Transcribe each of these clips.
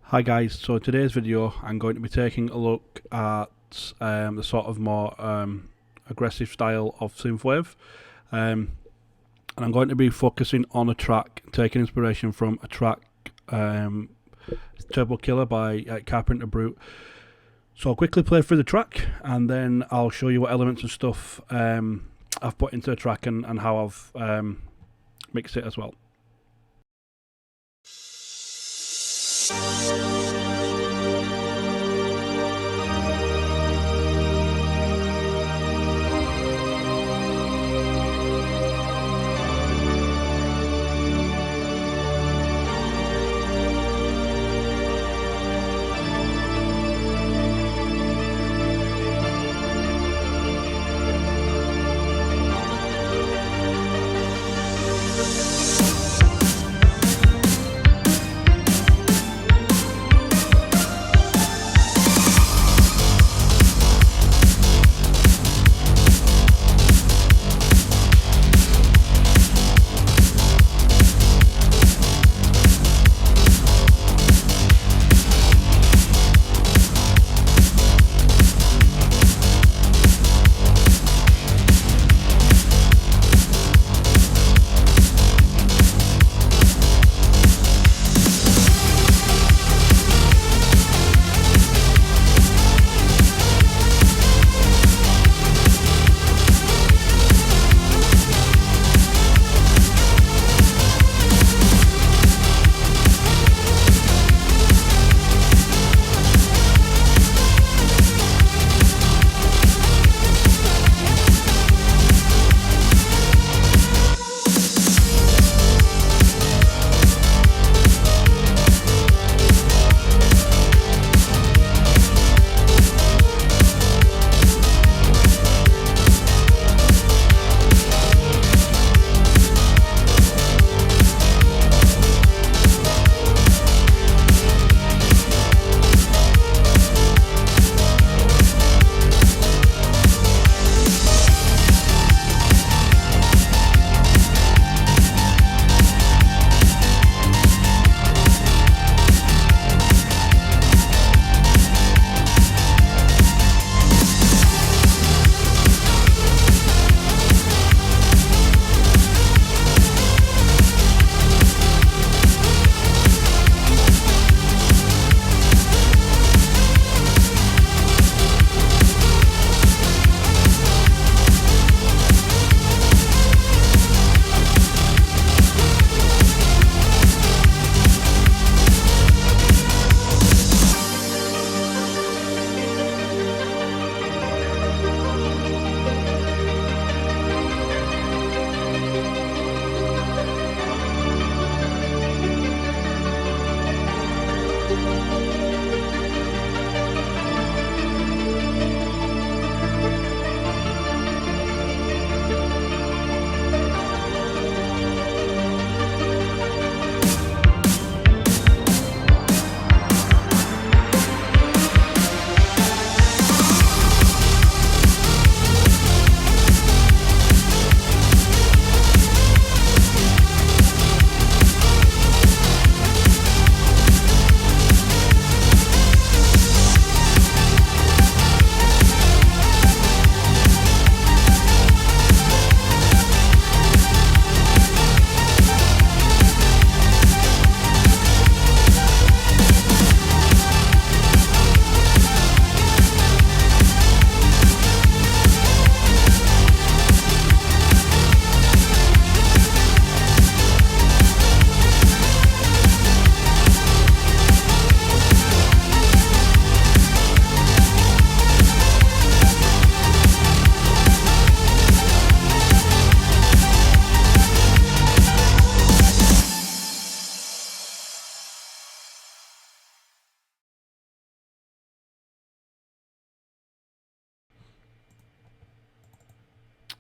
Hi guys, so in today's video I'm going to be taking a look at the sort of more aggressive style of synthwave, and I'm going to be focusing on a track, taking inspiration from a track, Turbo Killer by Carpenter Brut. So I'll quickly play through the track and then I'll show you what elements and stuff I've put into the track and how I've mixed it as well.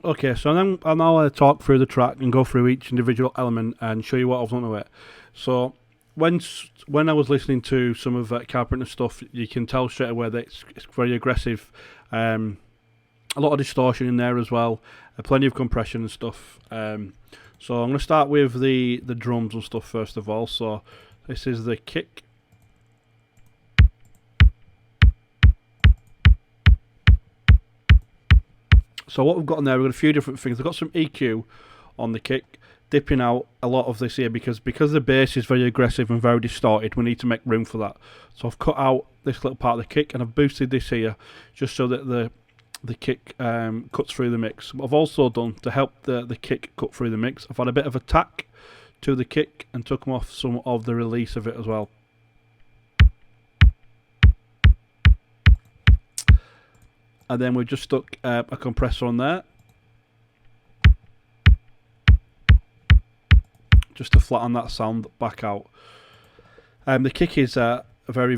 Okay, so then I'll now talk through the track and go through each individual element and show you what I've done to it. So when I was listening to some of Carpenter stuff, you can tell straight away that it's very aggressive. A lot of distortion in there as well, plenty of compression and stuff. So I'm going to start with the drums and stuff first of all. So this is the kick. So what we've got on there, we've got a few different things. We've got some EQ on the kick, dipping out a lot of this here because the bass is very aggressive and very distorted. We need to make room for that. So I've cut out this little part of the kick and I've boosted this here just so that the kick cuts through the mix. What I've also done to help the kick cut through the mix, I've had a bit of attack to the kick and took off some of the release of it as well. And then we've just stuck a compressor on there just to flatten that sound back out. The kick is very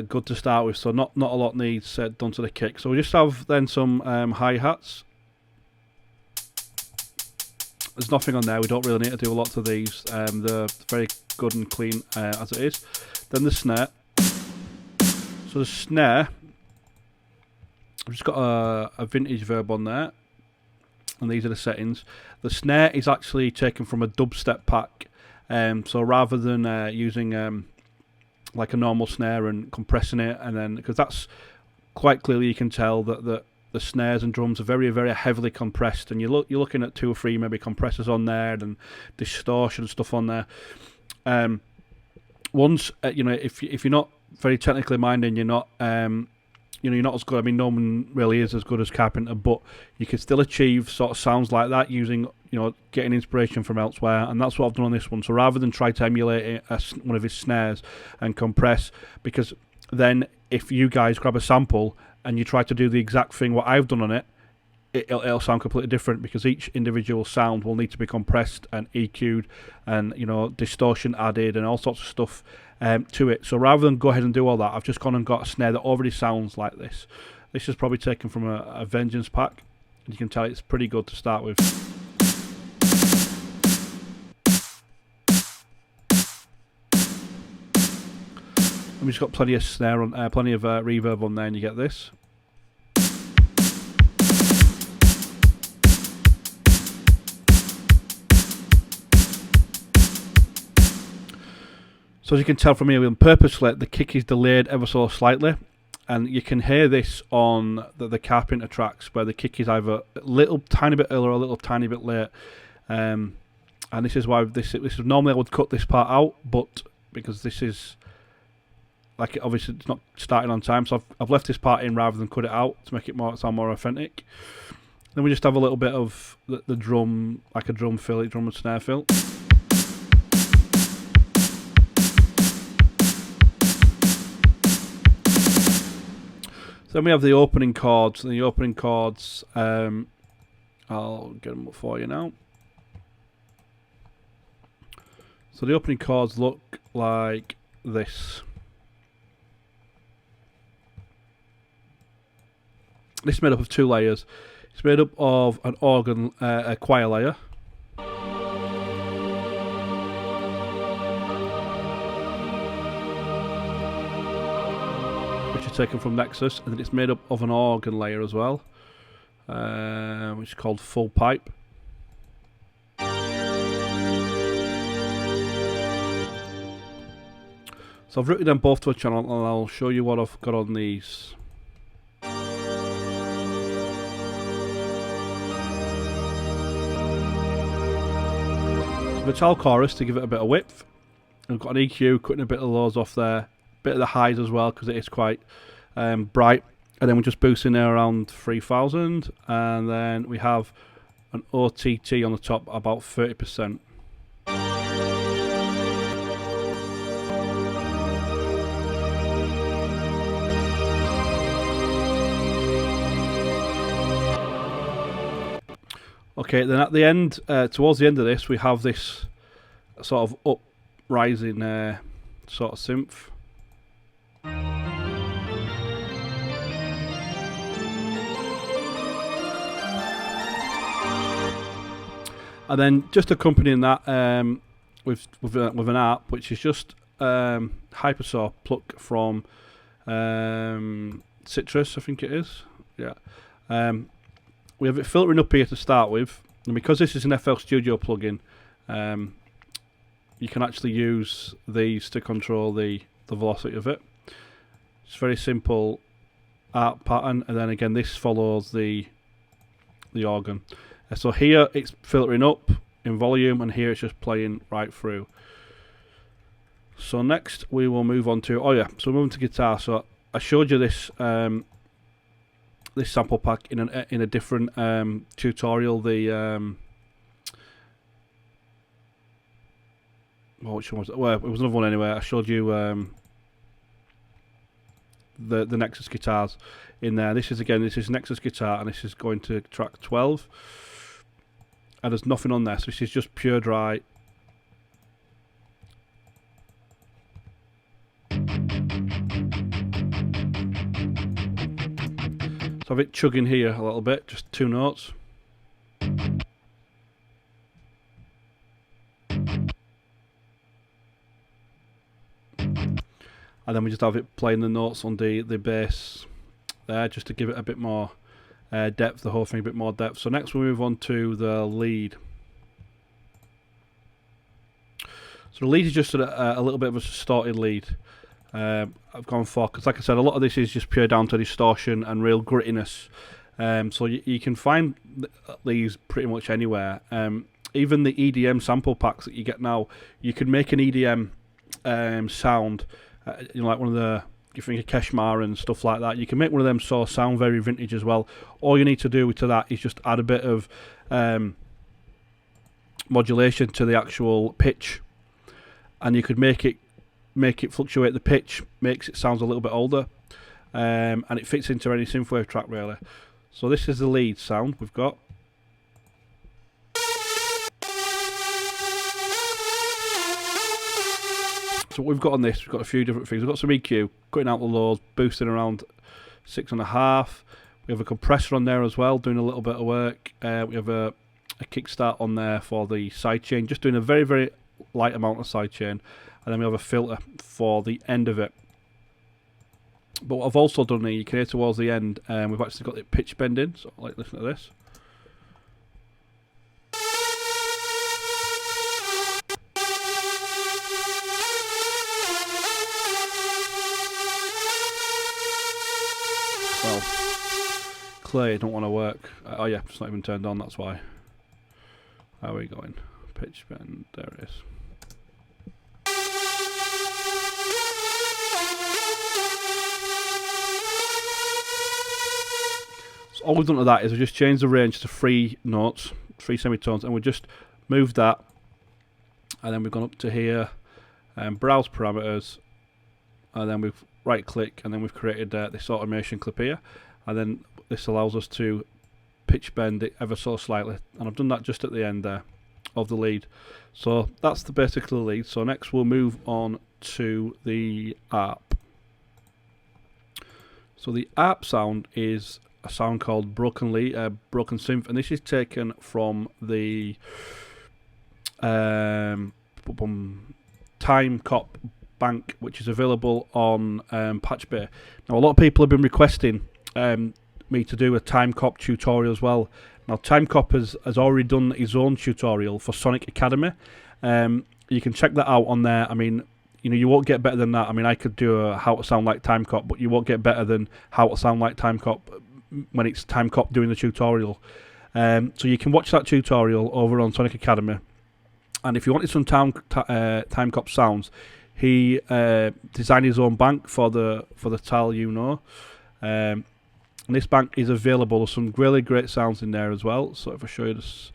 good to start with, so not a lot needs done to the kick. So we just have then some hi-hats. There's nothing on there, we don't really need to do a lot to these. They're very good and clean as it is. Then the snare. So the snare, I've just got a vintage verb on there, and these are the settings. The snare is actually taken from a dubstep pack, so rather than using like a normal snare and compressing it, and then because that's quite clearly you can tell that the snares and drums are very heavily compressed, and you're looking at 2 or 3 maybe compressors on there and distortion and stuff on there. Once you know, if you're not very technically minded, you're not you know, you're not as good. I mean, no one really is as good as Carpenter, but you can still achieve sort of sounds like that using, you know, getting inspiration from elsewhere, and that's what I've done on this one. So rather than try to emulate one of his snares and compress, because then if you guys grab a sample and you try to do the exact thing what I've done on it, it'll sound completely different, because each individual sound will need to be compressed and EQ'd and, you know, distortion added and all sorts of stuff to it. So rather than go ahead and do all that, I've just gone and got a snare that already sounds like this. This is probably taken from a Vengeance pack, and you can tell it's pretty good to start with. And we've just got plenty of snare on, plenty of reverb on there, and you get this. So as you can tell from here, purposely the kick is delayed ever so slightly, and you can hear this on the Carpenter tracks where the kick is either a little tiny bit earlier or a little tiny bit late. And this is why this is normally I would cut this part out, but because this is like, obviously it's not starting on time, so I've left this part in rather than cut it out to make it sound more authentic. Then we just have a little bit of the drum, like a drum fill, drum and snare fill. Then we have the opening chords, and the opening chords, I'll get them up for you now. So the opening chords look like this. This is made up of 2 layers. It's made up of an organ, a choir layer. Taken from Nexus, and then it's made up of an organ layer as well, which is called full pipe. So I've written them both to a channel, and I'll show you what I've got on these. Vital chorus to give it a bit of width. I've got an EQ, cutting a bit of the lows off there, bit of the highs as well because it is quite bright, and then we're just boosting there around 3000, and then we have an OTT on the top about 30%. Okay, then at the end, towards the end of this, we have this sort of uprising sort of synth. And then just accompanying that with an ARP, which is just Hypersaw pluck from Citrus, I think it is. Yeah. We have it filtering up here to start with, and because this is an FL Studio plugin, you can actually use these to control the velocity of it. It's a very simple ARP pattern, and then again this follows the the organ. So here it's filtering up in volume, and here it's just playing right through. So next we will move on to, so moving to guitar. So I showed you this this sample pack in a different tutorial. The which one was it? Well, it was another one anyway. I showed you the Nexus guitars in there. This is Nexus guitar, and this is going to track 12, and there's nothing on there, so this is just pure dry. So have it chugging here a little bit, just 2 notes. And then we just have it playing the notes on the bass there, just to give it a bit more depth, the whole thing a bit more depth. So next we move on to the lead. So the lead is just a little bit of a distorted lead. I've gone for, because like I said, a lot of this is just pure down to distortion and real grittiness. So you can find these pretty much anywhere. Even the EDM sample packs that you get now, you can make an EDM sound. Like one of the, you think of Keshmar and stuff like that. You can make one of them so sound very vintage as well. All you need to do to that is just add a bit of modulation to the actual pitch, and you could make it fluctuate the pitch, makes it sound a little bit older, and it fits into any synthwave track really. So this is the lead sound we've got. So what we've got on this, we've got a few different things. We've got some EQ, cutting out the lows, boosting around 6.5. We have a compressor on there as well, doing a little bit of work. We have a kickstart on there for the sidechain, just doing a very, very light amount of sidechain. And then we have a filter for the end of it. But what I've also done here, you can hear towards the end, we've actually got the pitch bend in. So like, listen to this. Well, clearly it don't want to work. Oh yeah, it's not even turned on, that's why. How are we going? Pitch bend, there it is. So all we've done to that is we just changed the range to 3 notes, 3 semitones, and we just moved that, and then we've gone up to here, browse parameters, and then we've right click, and then we've created this automation clip here, and then this allows us to pitch bend it ever so slightly, and I've done that just at the end there of the lead. So that's basically the lead. So next we'll move on to the ARP. So the ARP sound is a sound called Broken Synth, and this is taken from the Time Cop bank, which is available on PATCHBAY. Now a lot of people have been requesting me to do a Time Cop tutorial as well. Now Time Cop has already done his own tutorial for Sonic Academy. You can check that out on there. I mean, you know, you won't get better than that. I mean, I could do a how to sound like Time Cop, but you won't get better than how to sound like Time Cop when it's Time Cop doing the tutorial. So you can watch that tutorial over on Sonic Academy. And if you wanted some Time Cop sounds, he designed his own bank for the TAL, you know. And this bank is available. There's some really great sounds in there as well. So if I show you this,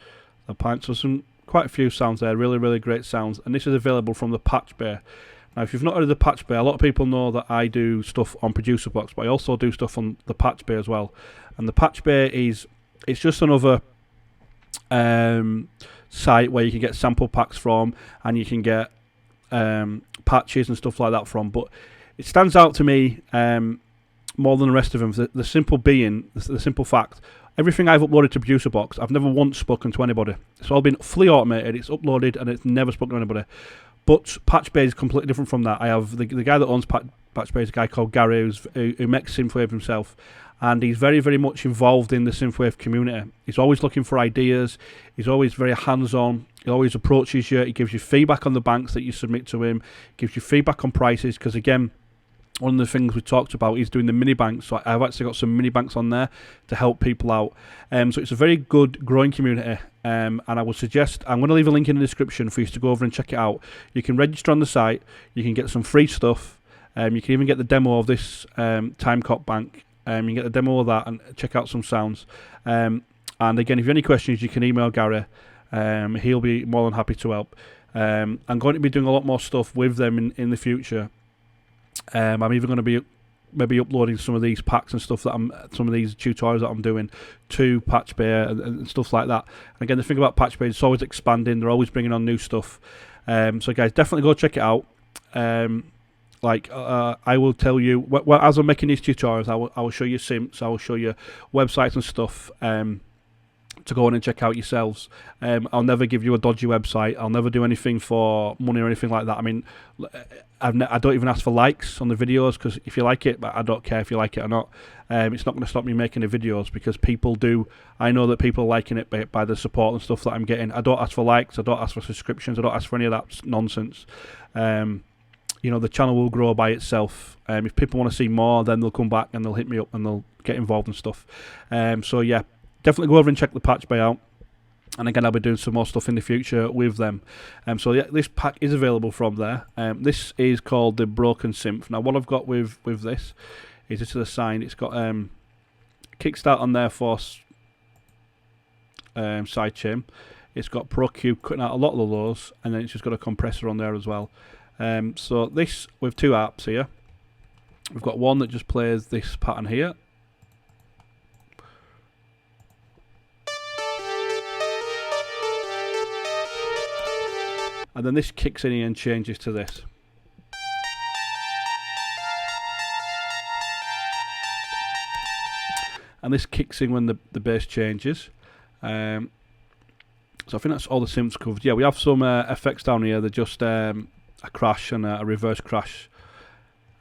the pint, so some quite a few sounds there, really, really great sounds. And this is available from the PATCHBAY. Now, if you've not heard of the PATCHBAY, a lot of people know that I do stuff on Producer Box, but I also do stuff on the PATCHBAY as well. And the PATCHBAY it's just another site where you can get sample packs from, and you can get patches and stuff like that from. But it stands out to me more than the rest of them. The simple fact, everything I've uploaded to Producer Box, I've never once spoken to anybody. It's all been fully automated, it's uploaded, and it's never spoken to anybody. But PATCHBAY is completely different from that. I have the guy that owns PATCHBAY is a guy called Gary who makes synthwave himself, and he's very, very much involved in the synthwave community. He's always looking for ideas, he's always very hands-on, he always approaches you, he gives you feedback on the banks that you submit to him, gives you feedback on prices, because again, one of the things we talked about is doing the mini banks. So I've actually got some mini banks on there to help people out. So it's a very good growing community. And I would suggest, I'm going to leave a link in the description for you to go over and check it out. You can register on the site. You can get some free stuff. You can even get the demo of this time cop bank. You can get the demo of that and check out some sounds. And again, if you have any questions, you can email Gary. He'll be more than happy to help. I'm going to be doing a lot more stuff with them in the future. I'm even going to be maybe uploading some of these packs and stuff some of these tutorials that I'm doing to PATCHBAY and stuff like that. And again, the thing about PATCHBAY, it's always expanding. They're always bringing on new stuff. So guys, definitely go check it out. I will tell you, as I'm making these tutorials, I will show you synths, I will show you websites and stuff to go on and check out yourselves. I'll never give you a dodgy website. I'll never do anything for money or anything like that. I mean, I don't even ask for likes on the videos, because if you like it, I don't care if you like it or not. It's not going to stop me making the videos, because people do. I know that people are liking it by the support and stuff that I'm getting. I don't ask for likes. I don't ask for subscriptions. I don't ask for any of that nonsense. You know, the channel will grow by itself. If people want to see more, then they'll come back and they'll hit me up and they'll get involved and stuff. So yeah, definitely go over and check the PATCHBAY out. And again, I'll be doing some more stuff in the future with them. So yeah, this pack is available from there. This is called the Broken Synth. Now, what I've got with this is this is a sign. It's got kickstart on there for sidechain. It's got Pro Cube cutting out a lot of the lows, and then it's just got a compressor on there as well. So this with two apps here. We've got one that just plays this pattern here. And then this kicks in here and changes to this. And this kicks in when the bass changes. So I think that's all the synths covered. Yeah, we have some effects down here. They're just a crash and a reverse crash.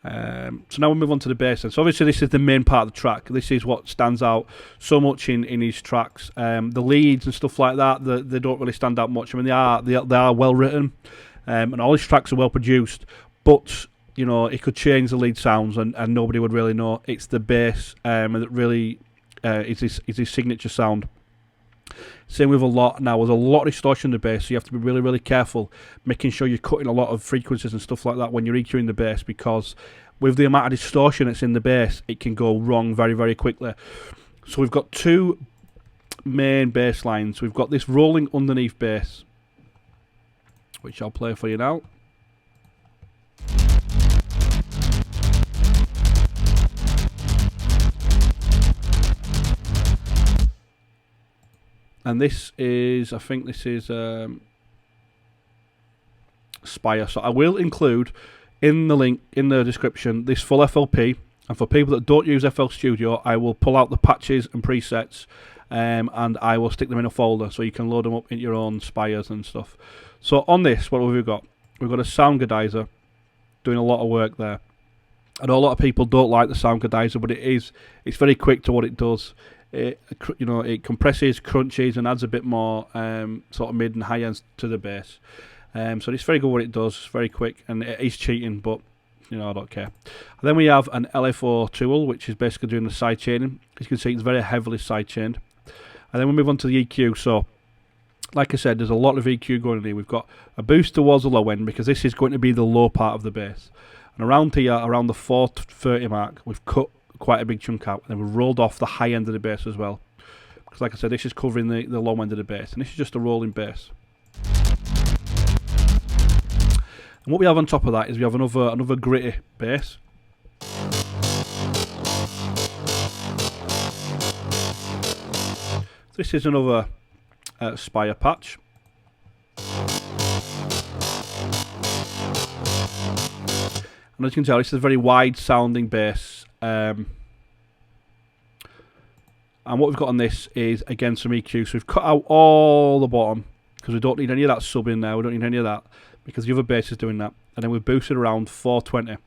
So now we'll move on to the bass. So obviously this is the main part of the track. This is what stands out so much in these tracks. The leads and stuff like that, they don't really stand out much. I mean, they are well written, and all these tracks are well produced. But you know, it could change the lead sounds, and nobody would really know. It's the bass that really is his signature sound. Same with a lot. Now, there's a lot of distortion in the bass, so you have to be really, really careful, making sure you're cutting a lot of frequencies and stuff like that when you're EQing the bass, because with the amount of distortion that's in the bass, it can go wrong very, very quickly. So we've got two main bass lines. We've got this rolling underneath bass, which I'll play for you now. And this is, I think this is Spire. So I will include in the link, in the description, this full FLP. And for people that don't use FL Studio, I will pull out the patches and presets, and I will stick them in a folder so you can load them up into your own Spires and stuff. So on this, what have we got? We've got a sound godizer doing a lot of work there. I know a lot of people don't like the sound godizer, but it's very quick to what it does. It compresses, crunches, and adds a bit more sort of mid and high ends to the bass. So it's very good what it does. It's very quick, and it is cheating, but you know, I don't care. And then we have an LFO tool, which is basically doing the side chaining. As you can see, it's very heavily side chained. And then we move on to the EQ. So, like I said, there's a lot of EQ going in here. We've got a boost towards the low end, because this is going to be the low part of the bass. And around here, around the 430 mark, we've cut quite a big chunk out, and then we've rolled off the high end of the bass as well, because like I said, this is covering the low end of the bass, and this is just a rolling bass. And what we have on top of that is we have another gritty bass. This is another Spire patch. And as you can tell, this is a very wide sounding bass. And what we've got on this is, again, some EQ. So we've cut out all the bottom, because we don't need any of that sub in there. We don't need any of that, because the other bass is doing that. And then we've boosted around 420.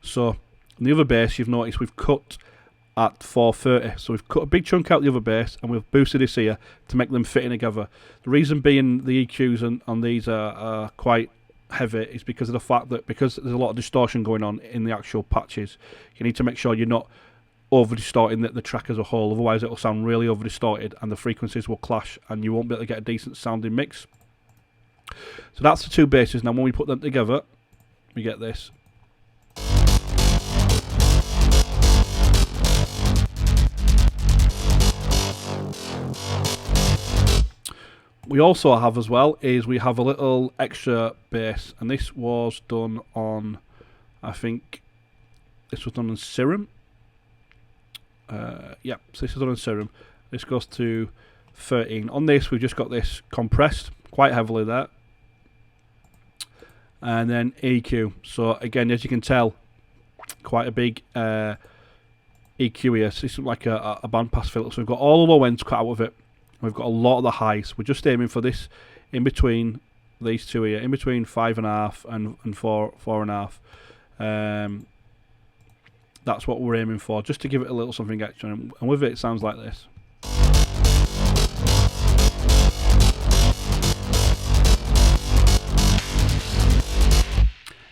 So on the other bass, you've noticed we've cut at 430. So we've cut a big chunk out the other bass, and we've boosted this here to make them fit in together. The reason being, the EQs on these are quite heavy is because of the fact that because there's a lot of distortion going on in the actual patches, you need to make sure you're not over distorting the track as a whole, otherwise it will sound really over distorted and the frequencies will clash and you won't be able to get a decent sounding mix. So that's the two basses. Now when we put them together, we get this. We also have as well is we have a little extra bass, and this was done on, I think this was done on Serum. Yeah, so this is done on Serum. This goes to 13. On this we've just got this compressed quite heavily there, and then EQ. So again, as you can tell, quite a big EQ here. So this is like a bandpass filter. So we've got all the low ends cut out of it. We've got a lot of the highs. We're just aiming for this in between these two here, in between 5.5 and 4.5. That's what we're aiming for, just to give it a little something extra. And with it sounds like this.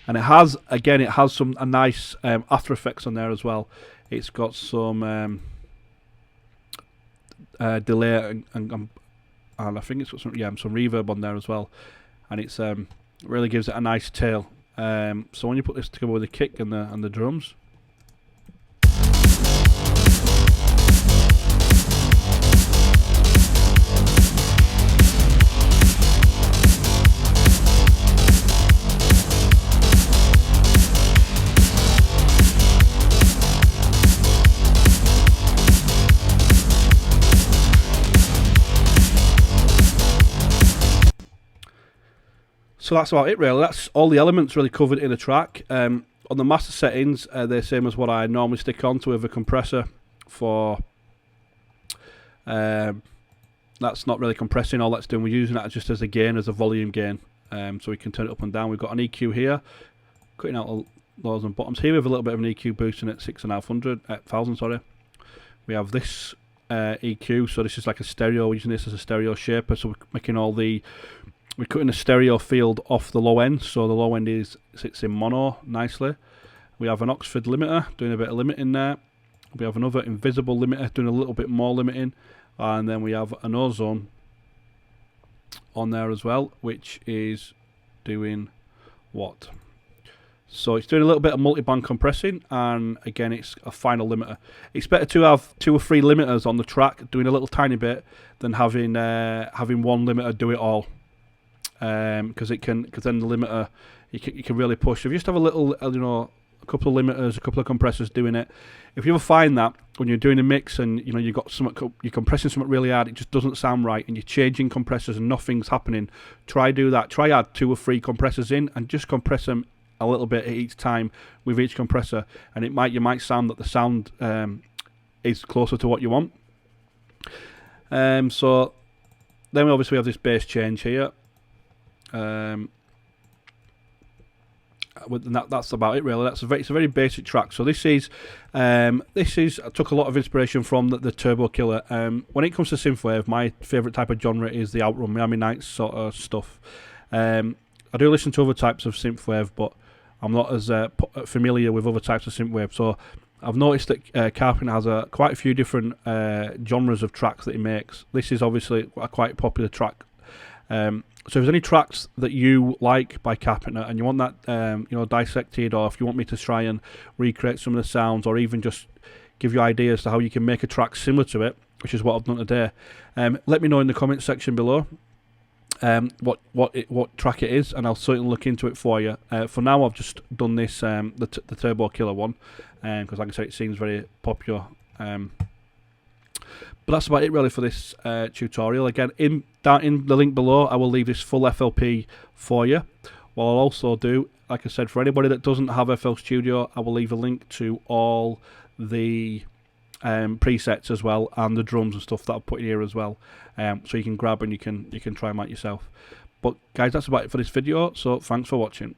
And it has, again, it has some nice after effects on there as well. It's got some delay and I think it's got some reverb on there as well, and it's really gives it a nice tail. So when you put this together with the kick and the drums, so that's about it really. That's all the elements really covered in a track. On the master settings, they're the same as what I normally stick on to with a compressor for... that's not really compressing, all that's doing, we're using that just as a gain, as a volume gain. So we can turn it up and down. We've got an EQ here, cutting out the lows and bottoms here with a little bit of an EQ boosting at 6,500, sorry. We have this EQ, so this is like a stereo, we're using this as a stereo shaper, so we're making all the... We're cutting a stereo field off the low end, so the low end sits in mono nicely. We have an Oxford limiter, doing a bit of limiting there. We have another invisible limiter, doing a little bit more limiting. And then we have an ozone on there as well, which is doing what? So it's doing a little bit of multi-band compressing, and again it's a final limiter. It's better to have 2 or 3 limiters on the track, doing a little tiny bit, than having one limiter do it all. Because then the limiter you can really push. If you just have a little, a couple of limiters, a couple of compressors doing it. If you ever find that when you're doing a mix and you've got something, you're compressing something really hard, it just doesn't sound right, and you're changing compressors and nothing's happening, try do that. Try add 2 or 3 compressors in and just compress them a little bit at each time with each compressor, and you might sound that the sound is closer to what you want. So then we obviously have this bass change here. That's about it really. It's a very basic track. So this is I took a lot of inspiration from the Turbo Killer. When it comes to synthwave, my favourite type of genre is the Outrun, Miami Nights sort of stuff. I do listen to other types of synthwave, but I'm not as familiar with other types of synthwave. So I've noticed that Carpenter has quite a few different genres of tracks that he makes. This is obviously a quite popular track. So if there's any tracks that you like by Carpenter and you want that dissected, or if you want me to try and recreate some of the sounds, or even just give you ideas to how you can make a track similar to it, which is what I've done today, let me know in the comments section below what track it is, and I'll certainly look into it for you. For now I've just done this the Turbo Killer one, because like I say, it seems very popular. But that's about it really for this tutorial. Again, down in the link below, I will leave this full FLP for you. What I'll also do, like I said, for anybody that doesn't have FL Studio, I will leave a link to all the presets as well, and the drums and stuff that I've put in here as well, so you can grab and you can try them out yourself. But guys, that's about it for this video, so thanks for watching.